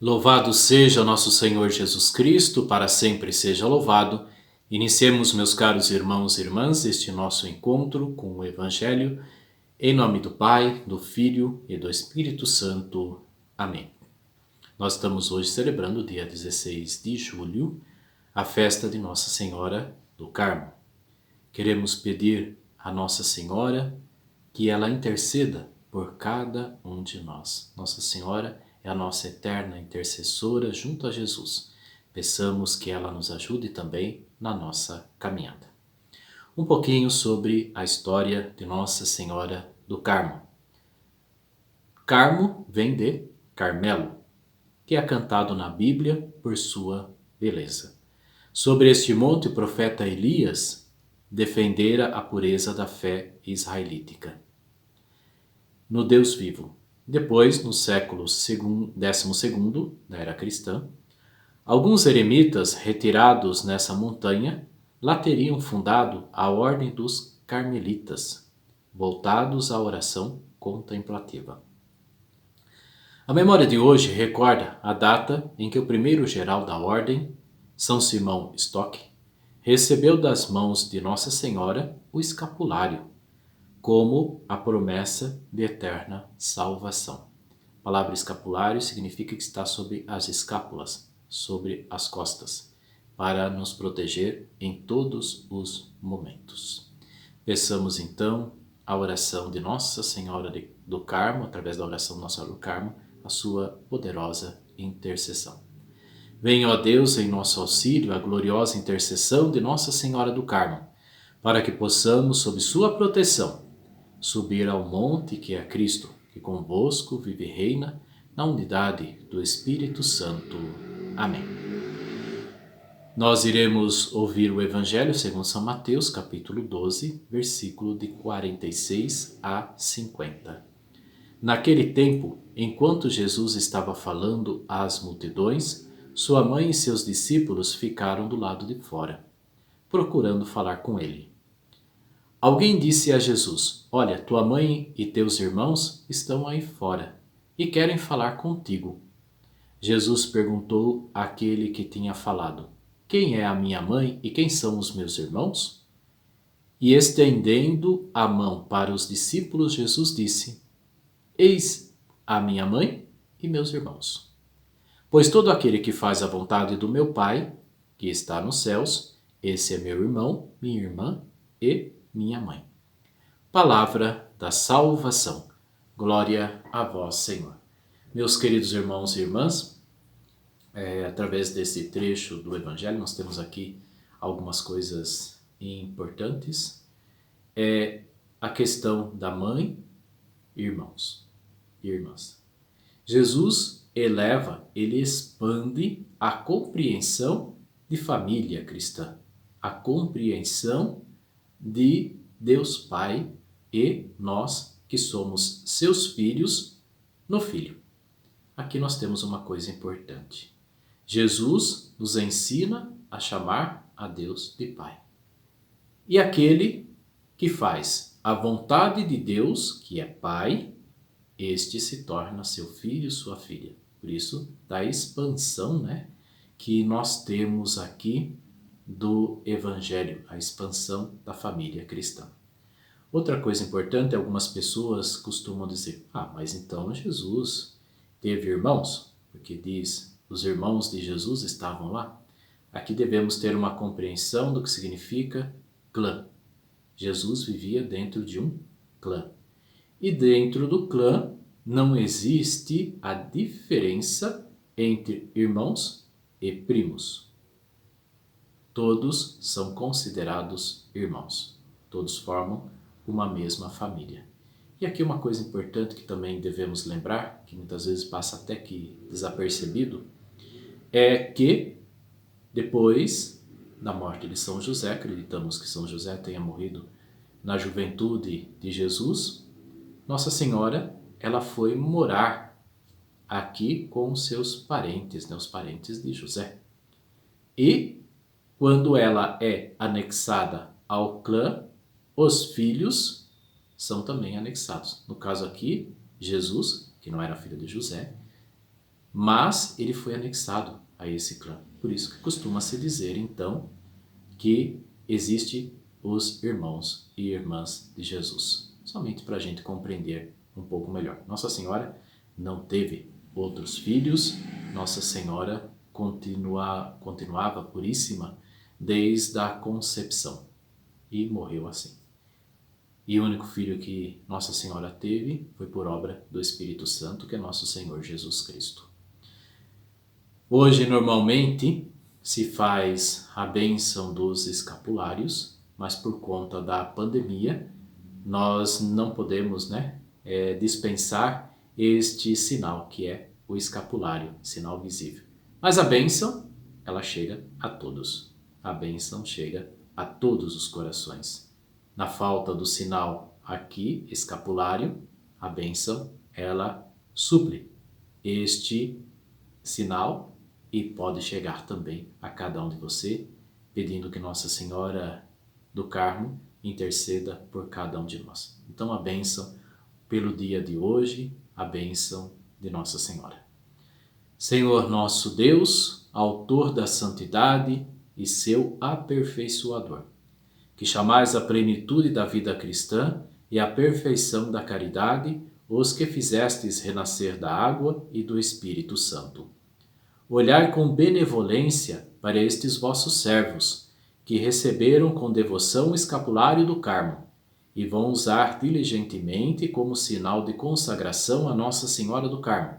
Louvado seja nosso Senhor Jesus Cristo, para sempre seja louvado. Iniciemos, meus caros irmãos e irmãs, este nosso encontro com o Evangelho, em nome do Pai, do Filho e do Espírito Santo. Amém. Nós estamos hoje celebrando o dia 16 de julho, a festa de Nossa Senhora do Carmo. Queremos pedir a Nossa Senhora que ela interceda por cada um de nós. Nossa Senhora é a nossa eterna intercessora junto a Jesus. Peçamos que ela nos ajude também na nossa caminhada. Um pouquinho sobre a história de Nossa Senhora do Carmo. Carmo vem de Carmelo, que é cantado na Bíblia por sua beleza. Sobre este monte, o profeta Elias defendera a pureza da fé israelítica no Deus vivo. Depois, no século XII da era cristã, alguns eremitas retirados nessa montanha lá teriam fundado a Ordem dos Carmelitas, voltados à oração contemplativa. A memória de hoje recorda a data em que o primeiro geral da Ordem, São Simão Stock, recebeu das mãos de Nossa Senhora o escapulário, como a promessa de eterna salvação. A palavra escapulário significa que está sobre as escápulas, sobre as costas, para nos proteger em todos os momentos. Peçamos então a oração de Nossa Senhora do Carmo, através da oração de Nossa Senhora do Carmo, a sua poderosa intercessão. Venha, ó Deus, em nosso auxílio a gloriosa intercessão de Nossa Senhora do Carmo, para que possamos, sob sua proteção, subir ao monte que é Cristo, que convosco vive e reina na unidade do Espírito Santo. Amém. Nós iremos ouvir o Evangelho segundo São Mateus, capítulo 12, versículo de 46 a 50. Naquele tempo, enquanto Jesus estava falando às multidões, sua mãe e seus discípulos ficaram do lado de fora, procurando falar com ele. Alguém disse a Jesus: Olha, tua mãe e teus irmãos estão aí fora e querem falar contigo. Jesus perguntou àquele que tinha falado: Quem é a minha mãe e quem são os meus irmãos? E estendendo a mão para os discípulos, Jesus disse: Eis a minha mãe e meus irmãos. Pois todo aquele que faz a vontade do meu Pai, que está nos céus, esse é meu irmão, minha irmã e minha mãe. Palavra da salvação. Glória a vós, Senhor. Meus queridos irmãos e irmãs, através desse trecho do Evangelho, nós temos aqui algumas coisas importantes. É a questão da mãe, irmãos e irmãs. Jesus ele expande a compreensão de família cristã, a compreensão de Deus Pai e nós que somos seus filhos no Filho. Aqui nós temos uma coisa importante. Jesus nos ensina a chamar a Deus de Pai. E aquele que faz a vontade de Deus, que é Pai, este se torna seu filho, sua filha. Por isso, da expansão, que nós temos aqui do Evangelho, a expansão da família cristã. Outra coisa importante, algumas pessoas costumam dizer: mas então Jesus teve irmãos? Porque diz, os irmãos de Jesus estavam lá. Aqui devemos ter uma compreensão do que significa clã. Jesus vivia dentro de um clã. E dentro do clã não existe a diferença entre irmãos e primos. Todos são considerados irmãos. Todos formam uma mesma família. E aqui uma coisa importante que também devemos lembrar, que muitas vezes passa até que desapercebido, é que depois da morte de São José, acreditamos que São José tenha morrido na juventude de Jesus, Nossa Senhora, ela foi morar aqui com os seus parentes, né, os parentes de José. E quando ela é anexada ao clã, os filhos são também anexados. No caso aqui, Jesus, que não era filho de José, mas ele foi anexado a esse clã. Por isso que costuma se dizer, então, que existe os irmãos e irmãs de Jesus. Somente para a gente compreender um pouco melhor. Nossa Senhora não teve outros filhos. Nossa Senhora continuava puríssima desde a concepção e morreu assim. E o único filho que Nossa Senhora teve foi por obra do Espírito Santo, que é nosso Senhor Jesus Cristo. Hoje, normalmente, se faz a bênção dos escapulários, mas por conta da pandemia, nós não podemos dispensar este sinal, que é o escapulário, sinal visível. Mas a bênção, ela chega a todos. A bênção chega a todos os corações. Na falta do sinal aqui, escapulário, a bênção, ela suple este sinal e pode chegar também a cada um de você, pedindo que Nossa Senhora do Carmo interceda por cada um de nós. Então a bênção pelo dia de hoje, a bênção de Nossa Senhora. Senhor nosso Deus, autor da santidade e seu aperfeiçoador, que chamais a plenitude da vida cristã e a perfeição da caridade os que fizestes renascer da água e do Espírito Santo. Olhai com benevolência para estes vossos servos, que receberam com devoção o escapulário do Carmo, e vão usar diligentemente como sinal de consagração a Nossa Senhora do Carmo.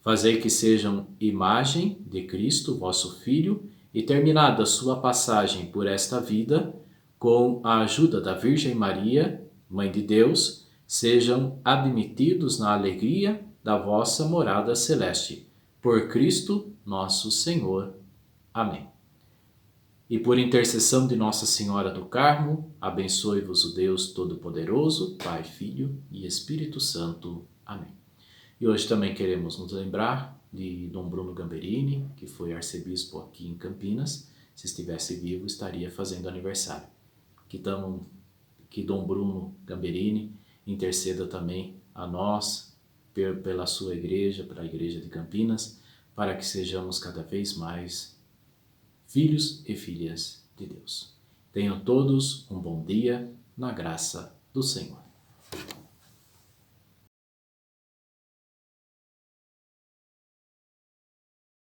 Fazei que sejam imagem de Cristo, vosso Filho, e terminada sua passagem por esta vida, com a ajuda da Virgem Maria, Mãe de Deus, sejam admitidos na alegria da vossa morada celeste. Por Cristo nosso Senhor. Amém. E por intercessão de Nossa Senhora do Carmo, abençoe-vos o Deus Todo-Poderoso, Pai, Filho e Espírito Santo. Amém. E hoje também queremos nos lembrar de Dom Bruno Gamberini, que foi arcebispo aqui em Campinas. Se estivesse vivo, estaria fazendo aniversário. Que Dom Bruno Gamberini interceda também a nós, pela sua igreja, pela igreja de Campinas, para que sejamos cada vez mais filhos e filhas de Deus. Tenham todos um bom dia na graça do Senhor.